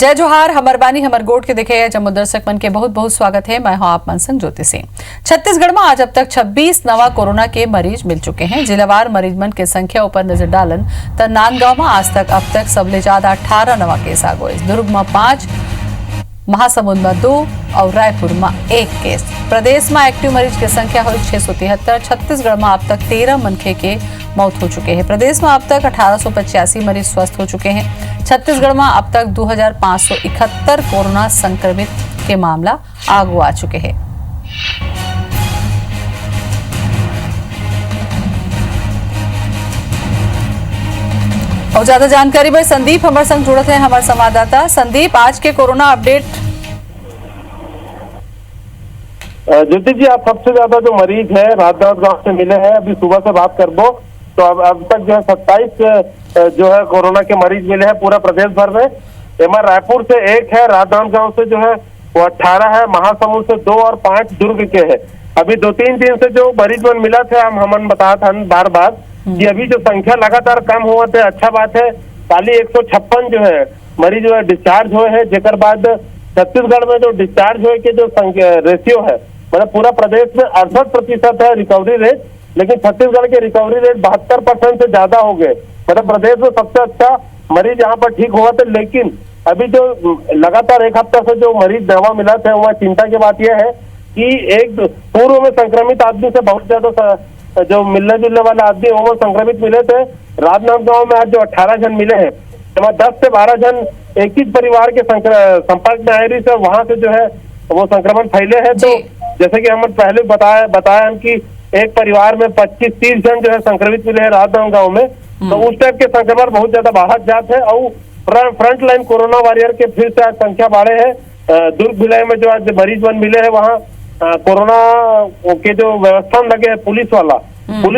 जय जोहार, हमर बानी हमर गोट के देखे जम्मू दर्शक मन के बहुत बहुत स्वागत है। मैं हूं आप मनसंग ज्योति सिंह। छत्तीसगढ़ में आज अब तक 26 नवा कोरोना के मरीज मिल चुके हैं। जिलावार मरीज मन के संख्या ऊपर नजर डालन तो नांदगांव में आज तक अब तक सबले ज्यादा 18 नवा केस आ गए। दुर्ग में 5, महासमुंद में 2 और रायपुर में 1 केस। प्रदेश में एक्टिव मरीज की संख्या हुई 673। छत्तीसगढ़ में अब तक 13 मनखे के मौत हो चुके हैं। प्रदेश में अब तक 1885 मरीज स्वस्थ हो चुके हैं। छत्तीसगढ़ में अब तक 2571 कोरोना संक्रमित के मामला आगू आ चुके हैं। और ज्यादा जानकारी में संदीप हमारे संग जुड़ते हैं, हमारे संवाददाता। संदीप, आज के कोरोना अपडेट। ज्योति जी, आप सबसे ज्यादा जो मरीज है राजनांदगांव गांव से मिले हैं। अभी सुबह से बात कर दो तो अब तक जो है 27 जो है कोरोना के मरीज मिले हैं पूरा प्रदेश भर में। एमआर रायपुर से 1 है, राजनांदगांव से जो है वो 18 है, महासमुंद से 2 और 5 दुर्ग के है। अभी 2-3 दिन से जो मरीज मन मिला थे हमन बताया था बार बार कि अभी जो संख्या लगातार कम हुआ थे। अच्छा बात है, खाली 156 जो है मरीज जो है डिस्चार्ज हुए हैं। जेकर बाद छत्तीसगढ़ में जो डिस्चार्ज हुए के जो रेशियो है, मतलब पूरा प्रदेश में 68% है रिकवरी रेट, लेकिन छत्तीसगढ़ के रिकवरी रेट 72% से ज्यादा हो गए। मतलब प्रदेश में सबसे अच्छा मरीज यहाँ पर ठीक हुआ था। लेकिन अभी जो लगातार 1 हफ्ता से जो मरीज नवा मिला था, वहाँ चिंता की बात यह है कि एक पूर्व में संक्रमित आदमी से बहुत ज्यादा जो मिलने जुलने वाले आदमी वो संक्रमित मिले थे। राजनांदगांव में आज जो 18 जन मिले हैं, 10 से 12 जन एक ही परिवार के संपर्क में आए रही से वहां से जो है वो संक्रमण फैले हैं। तो जैसे कि हम पहले बताया कि एक परिवार में 25-30 जन जो है संक्रमित मिले हैं राजनांदगांव में। तो उस टाइप के संक्रमण बहुत ज्यादा बढ़त जाते हैं और फ्रंट लाइन कोरोना वॉरियर के फिर से आज संख्या बढ़े है। दुर्ग जिले में जो आज मरीज मन मिले हैं, वहाँ कोरोना के जो व्यवस्था लगे है पुलिस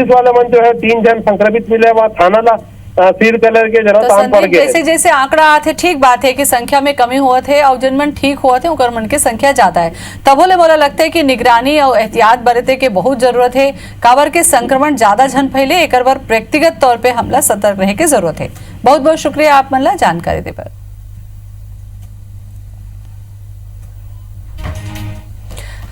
वाला मन जो है 3 जन संक्रमित मिले, वहाँ थाना ला सील कलर के जरूरत आम पड़ गए। जैसे जैसे आंकड़ा आते, ठीक बात है कि संख्या में कमी हुआ थे और जिन मन ठीक हुआ थे उनकर मन की संख्या ज्यादा है। तब बोले मोला लगता है कि निगरानी और एहतियात बरते के बहुत जरूरत है। काबर के संक्रमण ज्यादा झन फैले, एक बार व्यक्तिगत तौर पे हमला सतर्क रहने की जरूरत है। बहुत बहुत शुक्रिया आप मन ला जानकारी दे पर।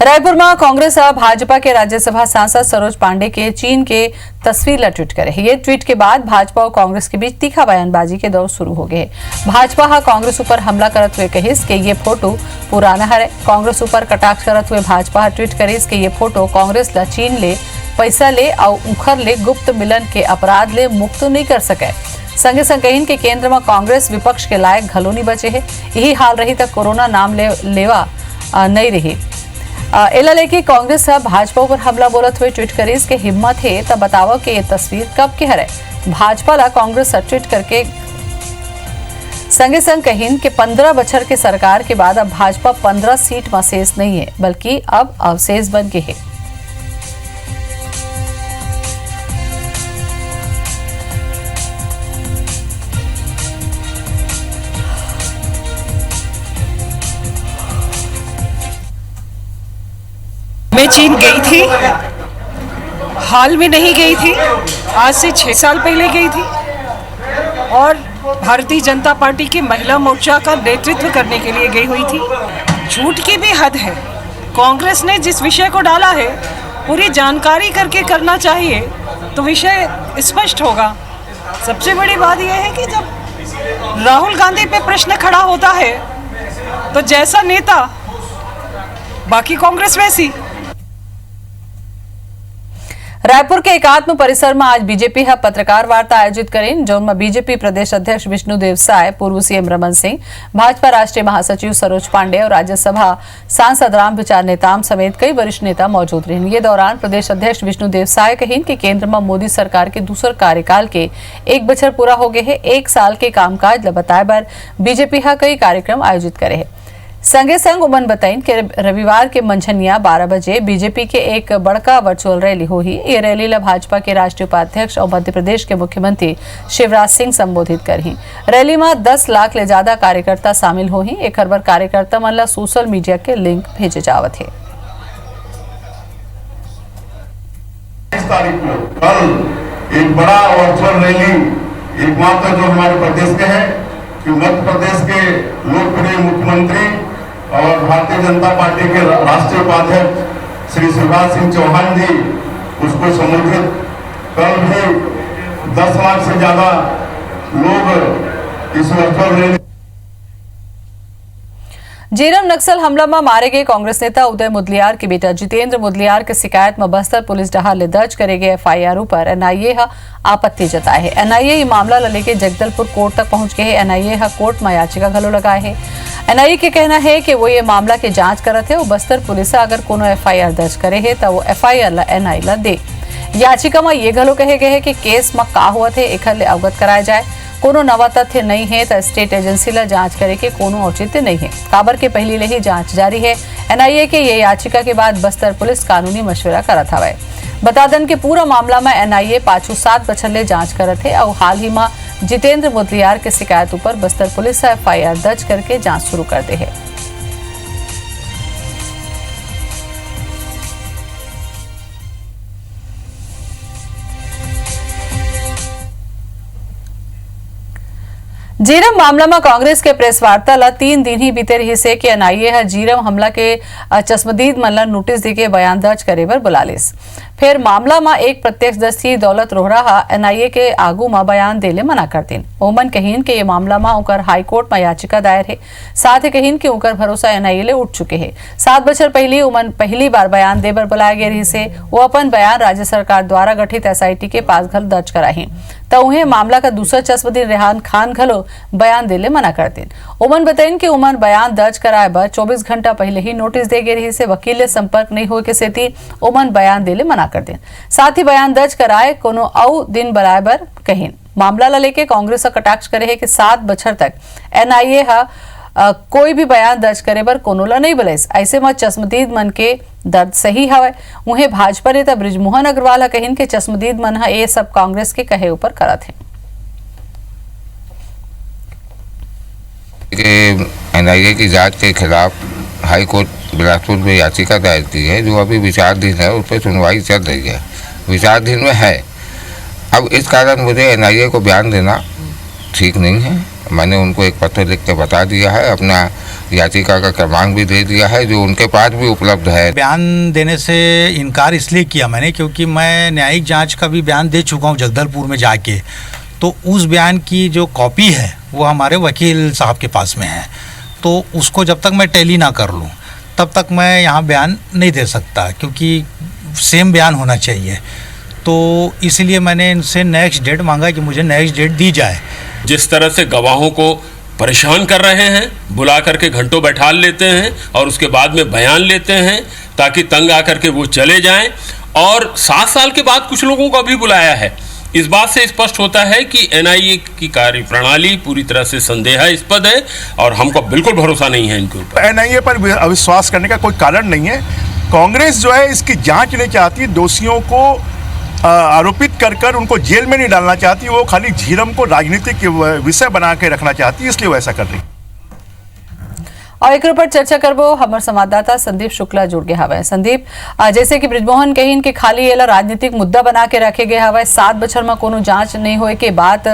रायपुर में कांग्रेस और भाजपा के राज्यसभा सांसद सरोज पांडे के चीन के तस्वीर ला ट्वीट करे। ये ट्वीट के बाद भाजपा और कांग्रेस के बीच तीखा बयानबाजी के दौर शुरू हो गए। भाजपा हा कांग्रेस ऊपर हमला करते हुए कहिस कि ये फोटो पुराना है। कांग्रेस ऊपर कटाक्ष करते हुए भाजपा ट्वीट करिस कि ये फोटो कांग्रेस ला चीन ले पैसा ले और उखर ले गुप्त मिलन के अपराध ले मुक्त नहीं कर सके। संगे संग कहिन के केंद्र में कांग्रेस विपक्ष के लायक घलो नहीं बचे है। यही हाल रही तक कोरोना नाम लेवा नहीं रही। एला लेके कांग्रेस भाजपा पर हमला बोलत हुए ट्वीट करीस के हिम्मत है तब बताओ कि ये तस्वीर कब के हरे। भाजपा ला कांग्रेस ट्वीट करके संगे संग कहिन के 15 बछर के सरकार के बाद अब भाजपा 15 सीट में शेष नहीं है, बल्कि अब अवशेष बन के है। मैं चीन गई थी, हाल में नहीं गई थी, आज से 6 साल पहले गई थी और भारतीय जनता पार्टी के महिला मोर्चा का नेतृत्व करने के लिए गई हुई थी। झूठ की भी हद है। कांग्रेस ने जिस विषय को डाला है पूरी जानकारी करके करना चाहिए तो विषय स्पष्ट होगा। सबसे बड़ी बात यह है कि जब राहुल गांधी पे प्रश्न खड़ा होता है तो जैसा नेता बाकी कांग्रेस वैसी। रायपुर के एकात्म परिसर में आज बीजेपी पत्रकार वार्ता आयोजित करें, जिनमें बीजेपी प्रदेश अध्यक्ष विष्णुदेव साय, पूर्व सीएम रमन सिंह, भाजपा राष्ट्रीय महासचिव सरोज पांडे और राज्यसभा सांसद रामविचार नेताम समेत कई वरिष्ठ नेता मौजूद रहे। ये दौरान प्रदेश अध्यक्ष विष्णुदेव साय कहिन कि केंद्र में मोदी सरकार के दूसर कार्यकाल के 1 बछर पूरा हो गए है। 1 साल के कामकाज बताए बर बीजेपी कई कार्यक्रम आयोजित करे है। संगे संग उमन बताइन कि रविवार के मंझनिया 12 बजे बीजेपी के एक बड़का वर्चुअल रैली होही। ये रैली ला भाजपा के राष्ट्रीय उपाध्यक्ष और मध्य प्रदेश के मुख्यमंत्री शिवराज सिंह संबोधित करही। रैली में 10 लाख ले ज्यादा कार्यकर्ता शामिल होही। एक बार कार्यकर्ता मन ला सोशल मीडिया के लिंक भेजे जावत है। इस तारीख को कल एक बड़ा वर्चुअल रैली एकमात्र जो हमारे प्रदेश के है कि मध्य प्रदेश के लोकप्रिय भारतीय जनता पार्टी के राष्ट्रीय उपाध्यक्ष श्री शिवराज सिंह चौहान जी उसको संबोधित। कल भी 10 लाख से ज्यादा लोग इस स्थल में। झीरम नक्सल हमला में मारे गए कांग्रेस नेता उदय मुदलियार के बेटा जितेंद्र मुदलियार की शिकायत में बस्तर पुलिस डहार ले दर्ज करे गए एफआईआर पर एनआईए आपत्ति जताए है। एनआईए ये मामला लेके जगदलपुर कोर्ट तक पहुंच गए है। एनआईए कोर्ट में याचिका घलो लगाए है। एनआईए के कहना है कि वो ये मामला के जांच करत है और बस्तर पुलिस अगर कोनो एफआईआर दर्ज करे है तो वो एफआईआर एनआई ला दे। याचिका में ये घलो कहे गए है कि केस में का हुआ थे एखर ले अवगत कराया जाए। कोनो नवा तथ्य नहीं है तो स्टेट एजेंसी ला जांच करे के कोनो औचित्य नहीं है। काबर के पहली ले ही जांच जारी है। एनआईए के ये याचिका के बाद बस्तर पुलिस कानूनी मशवरा करत हवे। बता दन के पूरा मामला में एनआईए पाछू 7 बछर ले जांच करत है और हाल ही में जितेंद्र मुदलियार के शिकायत पर बस्तर पुलिस एफआईआर दर्ज करके जांच शुरू कर दे है। झीरम मामला में कांग्रेस के प्रेस वार्ता ला 3 दिन ही बीते रही से कि एनआईए है झीरम हमला के चश्मदीद मन ला नोटिस देके बयान दर्ज करे बर बुलालिस। फिर मामला में एक प्रत्यक्षदर्शी दौलत रोहरा एनआईए के आगू में बयान देले मना कर दिन। ओमन कहीन के ये मामला में उकर हाईकोर्ट में याचिका दायर है। साथ ही कहीन के उकर भरोसा एनआईए ले उठ चुके हैं। 7 बछर पहले ओमन पहली बार बयान देबर बुलाया गए रही से वो अपन बयान राज्य सरकार द्वारा गठित एसआईटी के पास घल दर्ज कराही तो उन्हें मामला का दूसरा चश्मदीद रेहान खान घलो बयान देले मना कर दिन। ओमन बताइन कि ओमन बयान दर्ज कराए बर 24 घंटा पहले ही नोटिस दे गए रही से वकील ले संपर्क नहीं होए के सेती ओमन बयान देले मना कर दिन। साथ ही बयान दर्ज कराए कोनो औ दिन बनाए बर कहीन। मामला ला लेके कांग्रेस कटाक्ष करे है कि 7 बछर तक एनआईए कोई भी बयान दर्ज करे बर कोनो ला नहीं बुलाइस। ऐसे में चश्मदीद मन के दर्द सही हवे। उन्हें भाजपा नेता बृजमोहन अग्रवाल कहीन के चश्मदीद मन ये सब कांग्रेस के कहे ऊपर करत है। एनआईए की जांच के खिलाफ हाई कोर्ट बिलासपुर में याचिका दायर की है जो अभी विचाराधीन है। उस पर सुनवाई चल रही है, विचाराधीन में है। अब इस कारण मुझे एनआईए को बयान देना ठीक नहीं है। मैंने उनको एक पत्र लिख के बता दिया है, अपना याचिका का क्रमांक भी दे दिया है जो उनके पास भी उपलब्ध है। बयान देने से इनकार इसलिए किया मैंने क्योंकि मैं न्यायिक जांच का भी बयान दे चुका हूं जगदलपुर में जाके। तो उस बयान की जो कॉपी है वो हमारे वकील साहब के पास में है। तो उसको जब तक मैं टैली ना कर लूँ तब तक मैं यहाँ बयान नहीं दे सकता क्योंकि सेम बयान होना चाहिए। तो इसलिए मैंने इनसे नेक्स्ट डेट मांगा कि मुझे नेक्स्ट डेट दी जाए। जिस तरह से गवाहों को परेशान कर रहे हैं, बुला करके घंटों बैठा लेते हैं और उसके बाद में बयान लेते हैं ताकि तंग आकर के वो चले जाएं। और 7 साल के बाद कुछ लोगों को अभी बुलाया है। इस बात से स्पष्ट होता है कि एनआईए की कार्यप्रणाली पूरी तरह से संदेहास्पद है और हमको बिल्कुल भरोसा नहीं है इनके ऊपर। एनआईए पर अविश्वास करने का कोई कारण नहीं है। कांग्रेस जो है इसकी जांच नहीं चाहती, दोषियों को आरोपित कर उनको जेल में नहीं डालना चाहती। वो खाली झीरम को राजनीतिक विषय बना के रखना चाहती है, इसलिए वो ऐसा कर रही। और एक पर चर्चा करबो हमारे संवाददाता संदीप शुक्ला जुड़ गए हवे। संदीप, जैसे कि बृजमोहन कहीन के खाली ये मुद्दा मुद्दा बना के रखे गए हवे, 7 बछर में कोनो जांच नहीं होए के बात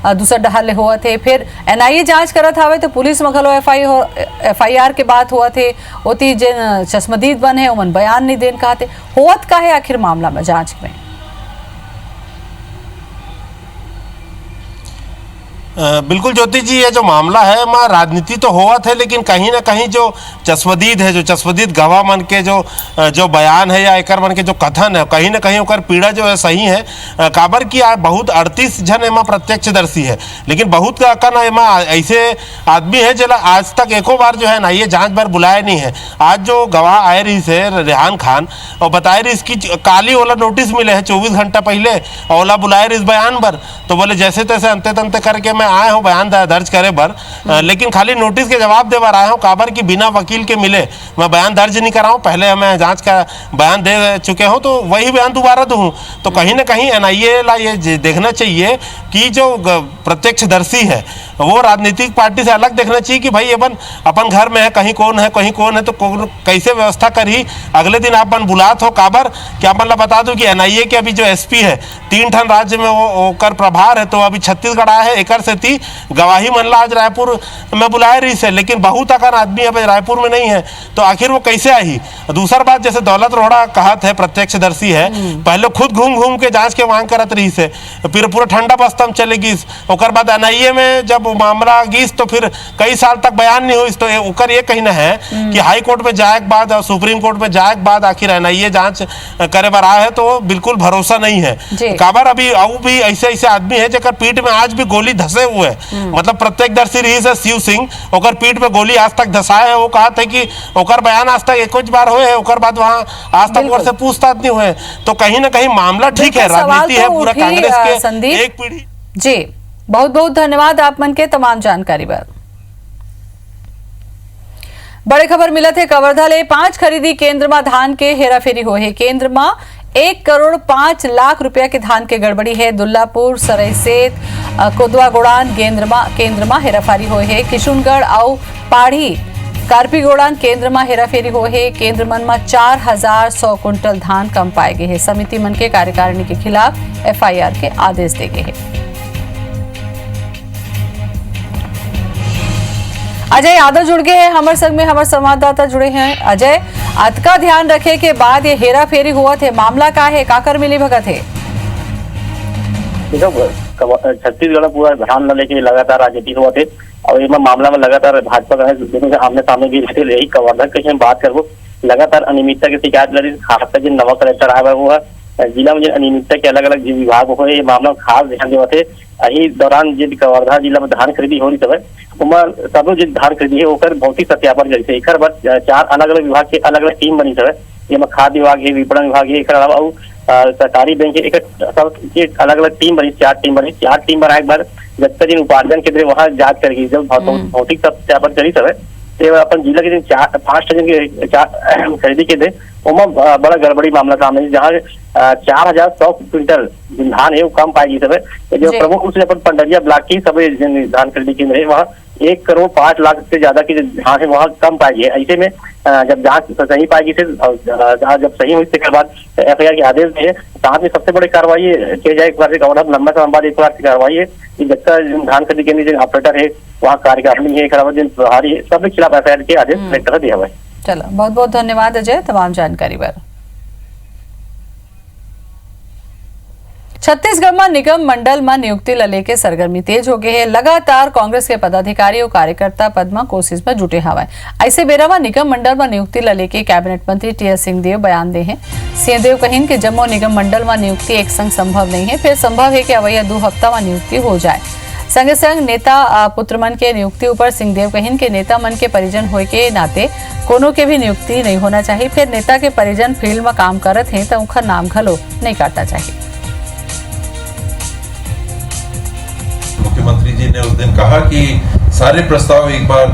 दूसर डहर ले हुआ थे। फिर एनआईए जांच करत हवे तो पुलिस में घलो एफआईआर के बात हुआ थे। ओती जिन चश्मदीद बन है उमन बयान नहीं देन कहते होत का है आखिर मामला में जांच में। बिल्कुल ज्योति जी, ये जो मामला है माँ राजनीति तो हुआ थे, लेकिन कहीं ना कहीं जो चश्मदीद है, जो चश्मदीद गवाह मन के जो बयान है या एकर मन के जो कथन है, कहीं ना कहीं ओकर पीड़ा जो है सही है। काबर की बहुत 38 जन एमा प्रत्यक्षदर्शी है, लेकिन बहुत कन एमा ऐसे आदमी है जला आज तक एको बार जो है ना ये जांच बार बुलाया नहीं है। आज जो गवाह आए रही से रेहान खान और बताए रही इसकी काली वाला नोटिस मिले है 24 घंटा पहले ओला बुलाए रही इस बयान पर। तो बोले जैसे तैसे अंते तंते करके मैं आए हूँ बयान दर्ज करे बर, लेकिन खाली नोटिस के जवाब दे बार आया हूँ। काबर की बिना वकील के मिले मैं बयान दर्ज नहीं कराऊँ, पहले मैं जांच का बयान दे चुके हूँ तो वही बयान दोबारा दूँ। तो कहीं ना कहीं एनआईए ला ये देखना चाहिए कि जो प्रत्यक्षदर्शी है वो राजनीतिक पार्टी से अलग देखना चाहिए कि भाई अपन घर में है, कहीं कौन है तो कैसे व्यवस्था करी। अगले दिन अपन बुलात हो काबर कि अपन ला बता दूं कि एनआईए के अभी जो एसपी है 3 ठन राज्य में वो कर प्रभार है, तो अभी छत्तीसगढ़ आया है। एकर से थी गवाही मन ला आज रायपुर में बुलाए रही से, लेकिन बहुत अगर आदमी अब रायपुर में नहीं है तो आखिर वो कैसे आई। दूसरा बात, जैसे दौलत रोहड़ा कहत है, प्रत्यक्षदर्शी है, पहले खुद घूम के जांच के मांग करत रही से, फिर पूरा ठंडा बस्ता में चले गईस। ओकर बाद एनआईए में जब मामला गईस तो फिर कई साल तक बयान नहीं हुई। तो ओकर ये कहना है कि हाई कोर्ट में जाए के बाद और सुप्रीम कोर्ट में जाए के बाद आखिर एनआईए जांच करे बर आए है, तो बिल्कुल भरोसा नहीं है। काबर अभी और भी ऐसे आदमी है जेकर पीठ में आज भी गोली धसे हुए है। मतलब प्रत्यक्षदर्शी रही है शिव सिंह, ओकर पीठ में गोली आज तक धसाए है। वो कहा था कि ओकर बयान आज तक एक बार हुए है, ओकर बाद वहाँ आज तक ओकर से पूछताछ नहीं हुए। तो कहीं ना कहीं मामला ठीक है, राजनीति है पूरा कांग्रेस के एक पीढ़ी। जी बहुत बहुत धन्यवाद आप मन के तमाम जानकारी पर। बड़े खबर मिला थे कवर्धा ले 5 खरीदी केंद्र में धान के हेराफेरी हो है। केंद्र में 1 करोड़ 5 लाख रुपया के धान के गड़बड़ी है। दुल्लापुर, सरैसेत, कोदवा गोड़ान केंद्र में हेराफेरी हो है। किशुनगढ़ और पाढ़ी कारपीगोड़ान केंद्र में हेराफेरी हो है। केंद्र मन में 4100 कुंटल धान कम पाए गए हैं। समिति मन के कार्यकारिणी के खिलाफ FIR के आदेश दे गए हैं। अजय यादव जुड़ गए हैं हमारे संग में, हमारे संवाददाता जुड़े हैं। अजय, अतका ध्यान रखे के बाद ये हेरा फेरी हुआ थे, मामला का है, काकर मिली भगत है? छत्तीसगढ़ पूरा ध्यान न लेके लगातार राजनीति हुआ थे और ये मामला में लगातार भाजपा का आमने सामने भी रहते रही। कवर्धा के बात करो, लगातार अनियमितता की शिकायत लड़ी। खासकर जो नवा कलेक्टर आया हुआ है जिला में जो अनियमितता के अलग अलग विभाग हो, ये मामला खास ध्यान देवा थे। यही दौरान जो कवर्धा जिला में धान खरीदी हो रही सब सबो जो धान खरीदी है ओकर भौतिक सत्यापन करी थे। एकर बाद 4 अलग अलग विभाग के अलग अलग टीम बनी सब, जेमा खाद्य विभाग है, विपणन विभाग है, एकर अलावा सरकारी बैंक है, सब अलग अलग टीम बनी, 4 टीम बनी। 4 टीम बनाए के बाद जब दिन उपार्जन केंद्र वहाँ जांच करेगी, जब भौतिक सत्यापन करी सब अपन जिला के 5 टन के खरीदी के थे ओमा बड़ा गड़बड़ी मामला सामने, जहाँ 4100 क्विंटल धान है वो कम पाएगी सब। जो प्रमुख रूप से अपन पंडरिया ब्लॉक की सब धान खरीदी केंद्र है वहाँ 1 करोड़ 5 लाख से ज्यादा की धान है वहाँ कम पाएगी। ऐसे में जब जांच सही पाएगी थे, जब सही हुई उसके बाद FIR के आदेश दिए। साथ में सबसे बड़ी कार्रवाई किया जाए, एक बार लंबा समय बाद एक बार कार्रवाई है कि जब धान खरीदी केंद्र जो ऑपरेटर है वहाँ कार्यकारिणी है, प्रभारी है, सबके खिलाफ FIR के आदेश कलेक्टर दिया हुआ है। चलो बहुत बहुत धन्यवाद अजय तमाम जानकारी पर। छत्तीसगढ़ में निगम मंडल में नियुक्ति ला लेके सरगर्मी तेज हो गए है। लगातार कांग्रेस के पदाधिकारी और कार्यकर्ता पद में कोशिश में जुटे हवा। ऐसे बेरा में निगम मंडल में नियुक्ति ला लेके कैबिनेट मंत्री TS सिंहदेव बयान दे हैं। सिंहदेव कहें कि जम्मू निगम मंडल में नियुक्ति एक संग संभव नहीं है, फिर संभव है कि अवैया 2 हफ्ता में नियुक्ति हो जाए। संगे संग नेता पुत्र मन के नियुक्ति ऊपर सिंहदेव कहिन के नेता मन के परिजन होए के नाते कोनो के भी नियुक्ति नहीं होना चाहिए। फिर नेता के परिजन फील्ड में काम करत हैं तो उनका नाम घलो नहीं काटना चाहिए। मुख्यमंत्री जी ने उस दिन कहा कि सारे प्रस्ताव एक बार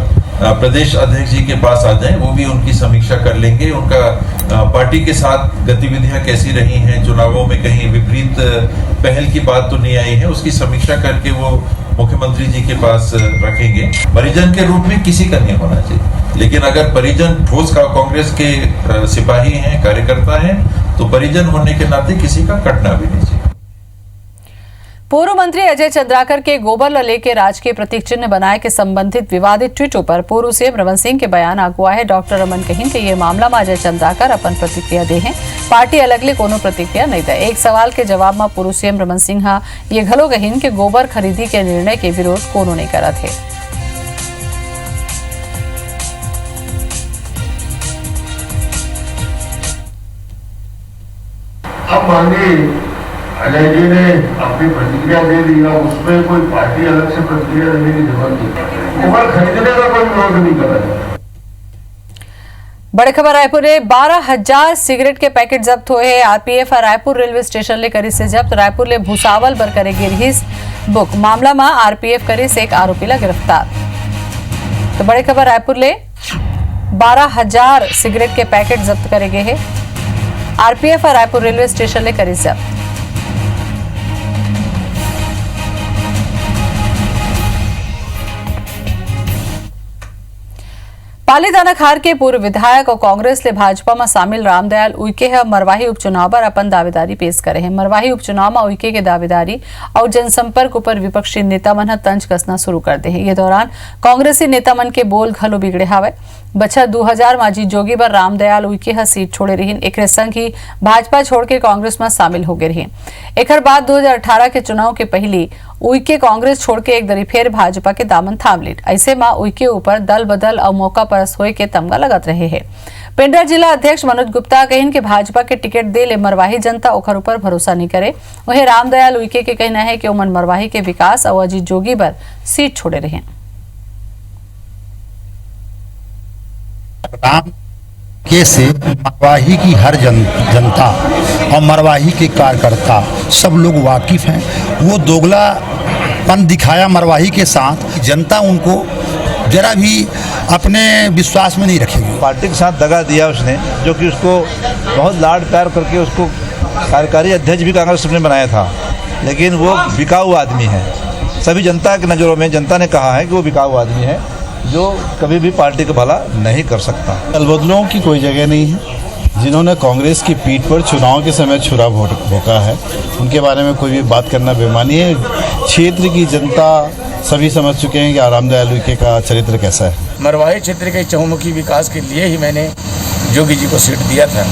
प्रदेश अध्यक्ष जी के पास आ जाएं, वो भी उनकी समीक्षा कर लेंगे। उनका पार्टी के साथ गतिविधियां कैसी रही हैं, चुनावों में कहीं विपरीत पहल की बात तो नहीं आई है, उसकी समीक्षा करके वो मुख्यमंत्री जी के पास रखेंगे। परिजन के रूप में किसी का नहीं होना चाहिए, लेकिन अगर परिजन ठोस का कांग्रेस के सिपाही हैं, कार्यकर्ता हैं, तो परिजन होने के नाते किसी का कटना भी नहीं चाहिए। पूर्व मंत्री अजय चंद्राकर के गोबर लले के राजकीय प्रतीक चिन्ह बनाए के संबंधित विवादित ट्वीटों पर पूर्व सीएम रमन सिंह के बयान अगुआ है। डॉक्टर रमन कहिन के ये मामला में अजय चंद्राकर अपन प्रतिक्रिया दे हैं, पार्टी अलग ले कोनो प्रतिक्रिया नहीं दे। एक सवाल के जवाब में पूर्व सीएम रमन सिंह ये घलो कहिन के गोबर खरीदी के निर्णय के विरोध कोनो नहीं करा थे। अब माननीय अजय जी ने अपनी प्रतिक्रिया दे दी है, उसमें कोई पार्टी अलग से प्रतिक्रिया देने की जरूरत नहीं। गोबर खरीदने का कोई विरोध नहीं कर रहा है। बड़ी खबर रायपुर में 12,000 सिगरेट के पैकेट जब्त हुए हैं। RPF रायपुर रेलवे स्टेशन ले करी से जब्त। रायपुर ले भूसावल बर करेगी रहीस बुक मामला में RPF करे से एक आरोपी ला गिरफ्तार। तो बड़ी खबर रायपुर ले 12,000 सिगरेट के पैकेट जब्त करे गए हैं। RPF रायपुर रेलवे स्टेशन ले करी जब्त। पाली तानाखार के पूर्व विधायक और कांग्रेस ले भाजपा में शामिल रामदयाल उइके है मरवाही उपचुनाव पर अपन दावेदारी पेश करे हैं। मरवाही उपचुनाव में उइके के दावेदारी और जनसंपर्क ऊपर विपक्षी नेता मन तंज कसना शुरू कर दे हैं। ये दौरान कांग्रेसी नेता मन के बोल घलो बिगड़े हावे। बछा 2000 माजी जोगी पर रामदयाल उइके ह सीट छोड़े रही। एक संग ही भाजपा छोड़ के कांग्रेस में शामिल हो गए रही। एक बाद 2018 के चुनाव के पहले उइके कांग्रेस छोड़ के एक दरी फेर भाजपा के दामन थाम लीट। ऐसे में उइके ऊपर दल बदल और मौका परस होए के तमगा लगत रहे हैं। पेंड्रा जिला अध्यक्ष मनोज गुप्ता कहिन कि भाजपा के टिकट दे ले मरवाही जनता ओखर ऊपर भरोसा नहीं करे। वहीं रामदयाल उइके के कहना है कि ओमन मरवाही के विकास और अजीत जोगी पर सीट छोड़े रहे। राम के से मरवाही की हर जनता और मरवाही के कार्यकर्ता सब लोग वाकिफ हैं। वो दोगलापन दिखाया मरवाही के साथ, जनता उनको जरा भी अपने विश्वास में नहीं रखेगी। पार्टी के साथ दगा दिया उसने, जो कि उसको बहुत लाड प्यार करके उसको कार्यकारी अध्यक्ष भी कांग्रेस ने बनाया था, लेकिन वो बिकाऊ आदमी है। सभी जनता की नज़रों में जनता ने कहा है कि वो बिकाऊ आदमी है जो कभी भी पार्टी का भला नहीं कर सकता। अलबदलों की कोई जगह नहीं है। जिन्होंने कांग्रेस की पीठ पर चुनाव के समय छुरा भोंका है, उनके बारे में कोई भी बात करना बेमानी है। क्षेत्र की जनता सभी समझ चुके हैं कि रामदयाल उइके का चरित्र कैसा है। मरवाही क्षेत्र के चहुमुखी विकास के लिए ही मैंने जोगी जी को सीट दिया था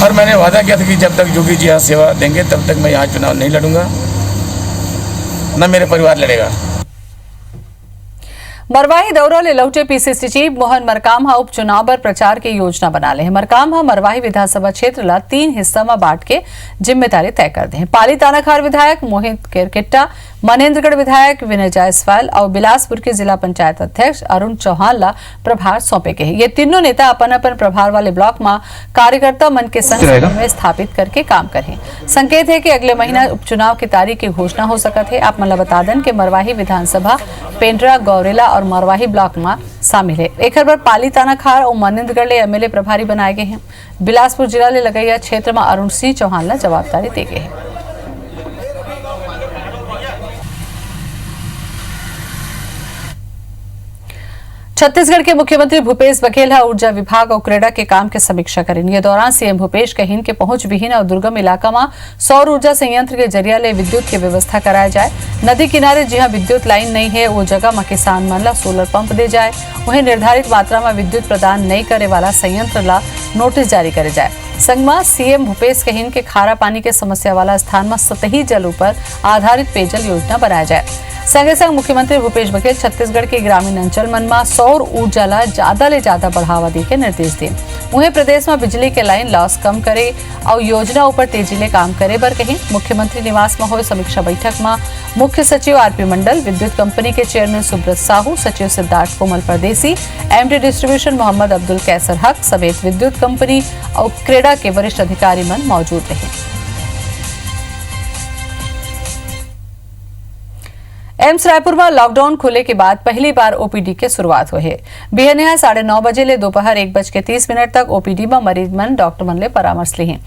और मैंने वादा किया था कि जब तक जोगी जी यहाँ सेवा देंगे तब तक मैं यहाँ चुनाव नहीं लड़ूंगा, न मेरे परिवार लड़ेगा। मरवाही दौरा ले लौटे पीसीसी चीफ मोहन मरकाम उपचुनाव पर प्रचार की योजना बना ले। मरकाम मरवाही विधानसभा क्षेत्र ला 3 हिस्सा में बांट के जिम्मेदारी तय कर दे। पाली तानाखार विधायक मोहित केरकेट्टा, मनेन्द्रगढ़ विधायक विनय जायसवाल और बिलासपुर के जिला पंचायत अध्यक्ष अरुण चौहान ला प्रभार सौंपे गए। ये तीनों नेता अपन अपन प्रभार वाले ब्लॉक में कार्यकर्ता मन के संग में स्थापित करके काम करें। संकेत है कि अगले महीना उपचुनाव की तारीख की घोषणा हो सकत है। आप मतलब बता दें कि मरवाही विधानसभा पेंड्रा, गौरेला और मरवाही ब्लॉक में शामिल है। एक बार पाली तानाखार और मनेन्द्रगढ़ ले एमएलए प्रभारी बनाए गए हैं। बिलासपुर जिला ले लगैया क्षेत्र में अरुण सिंह चौहान ला जवाबदारी दी गई है। छत्तीसगढ़ के मुख्यमंत्री भूपेश बघेल ऊर्जा विभाग और क्रेडा के काम के समीक्षा करेंगे। ये दौरान सीएम भूपेश कहिन के पहुंच विहीन और दुर्गम इलाका में सौर ऊर्जा संयंत्र के जरिया ले विद्युत की व्यवस्था कराया जाए। नदी किनारे जहां विद्युत लाइन नहीं है वो जगह में किसान मन ला सोलर पंप दे जाए। वहीं निर्धारित मात्रा में विद्युत प्रदान नहीं करे वाला संयंत्र ला नोटिस जारी करे जाए। संग में सीएम भूपेश कहिन के खारा पानी के समस्या वाला स्थान में सतही जल पर आधारित पेयजल योजना बनाया जाए। संगे संग मुख्यमंत्री भूपेश बघेल छत्तीसगढ़ के ग्रामीण अंचल मन में सौर ऊर्जा ला ज्यादा ले ज्यादा बढ़ावा दे के निर्देश दे। वहीं प्रदेश में बिजली के लाइन लॉस कम करे और योजना ऊपर तेजी ले काम करे बर कहीं मुख्यमंत्री निवास में हुए समीक्षा बैठक में मुख्य सचिव आरपी मंडल, विद्युत कंपनी के चेयरमैन सुब्रत साहू, सचिव सिद्धार्थ कोमल परदेसी, एमडी डिस्ट्रीब्यूशन मोहम्मद अब्दुल कैसर हक समेत विद्युत कंपनी और क्रेडा के वरिष्ठ अधिकारी मन मौजूद रहे। एम्स रायपुर में लॉकडाउन खुले के बाद पहली बार ओपीडी के शुरुआत हुई है। बिहनिया 9:30 बजे ले दोपहर 1:30 तक ओपीडी में मरीज मन डॉक्टर मन ले परामर्श ली है।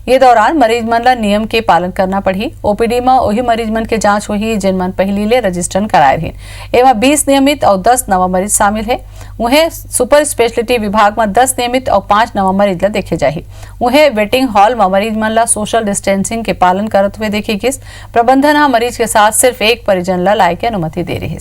ये दौरान मरीज मन ला नियम के पालन करना पड़ी। ओपीडी में वही मरीज मन के जांच हुई जिन मन पहली ले रजिस्ट्रेशन कराए रहे। एवं 20 नियमित और 10 नवा मरीज शामिल है। वहीं सुपर स्पेशलिटी विभाग में 10 नियमित और 5 नवा मरीज ला देखे जाए। वहीं वेटिंग हॉल में मरीज मन ला सोशल डिस्टेंसिंग के पालन करते हुए देखे गए। प्रबंधन मरीज के साथ सिर्फ एक परिजन ला लाए की अनुमति दे रही है।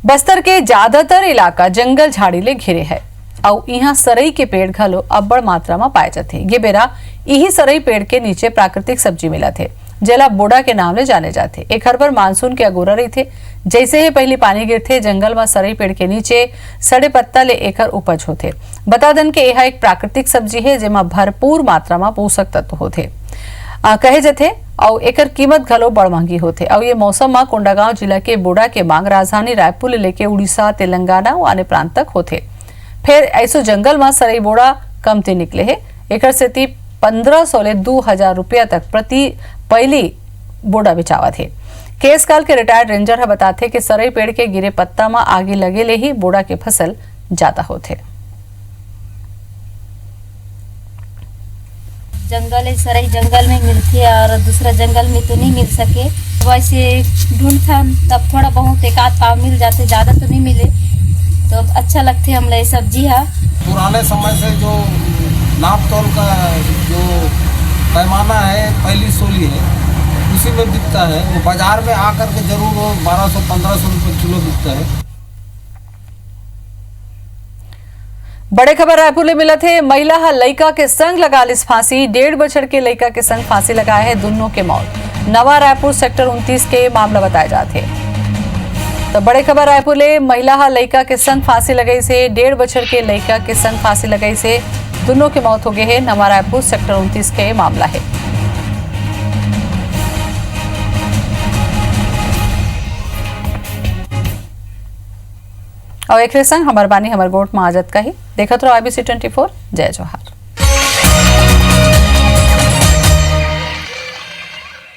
बस्तर के ज्यादातर इलाका जंगल झाड़ी ले घिरे है और यहाँ सरई के पेड़ घलो अब्बड़ मात्रा में पाए जाते। ये बेरा यही सरई पेड़ के नीचे प्राकृतिक सब्जी मिला थे जेला बोड़ा के नाम ले जाने जाते। एक हर पर मानसून के अगोरा रही थे। जैसे ही पहली पानी गिरते जंगल में सरई पेड़ के नीचे सड़े पत्ता ले एकर उपज होते। बता दें कि यह एक प्राकृतिक सब्जी है जेमा भरपूर मात्रा में पोषक तत्व होते कहे जाते और एकर कीमत घलो बड़ महंगी होते। और ये मौसम में कोंडागांव जिला के बोड़ा के मांग राजधानी रायपुर ले लेके उड़ीसा, तेलंगाना और अन्य प्रांत तक होते। फिर ऐसो जंगल में सरई बोड़ा कमते निकले है। एकर से 1500 ले 2000 रुपया तक प्रति पहली बोड़ा बेचावा थे। केस काल के रिटायर्ड रेंजर बताते कि सरई पेड़ के गिरे पत्ता में आगे लगे ले ही बोड़ा के फसल ज्यादा होते। जंगल है, सरई जंगल में मिलती है और दूसरा जंगल में तो नहीं मिल सके। वैसे ढूंढ था, तब थोड़ा बहुत एक आध पाव मिल जाते, ज़्यादा तो नहीं मिले, तो अब अच्छा लगते हमला ये सब्जी है। पुराने समय से जो नाप तोल का जो पैमाना है पहली सोली है, उसी में बिकता है। वो बाजार में आकर के जरूर वो 1200-1500 रुपये किलो बिकता है। बड़े खबर रायपुर ले मिला थे, महिला हा लइका के संग लगा लिस फांसी, 1.5 बछड़ के लइका के संग फांसी लगाए है, दोनों के मौत। नवा रायपुर सेक्टर 29 के मामला बताए जाते। तो बड़े खबर रायपुर ले, महिला हा लइका के संग फांसी लगाई से, 1.5 बछड़ के लइका के संग फांसी लगाई से, दोनों की मौत हो गई है। नवा रायपुर सेक्टर 29 के मामला है। और एक संग हमार बानी हमार गोट महाजत का ही देखत रहो IBC 24। जय जोहार।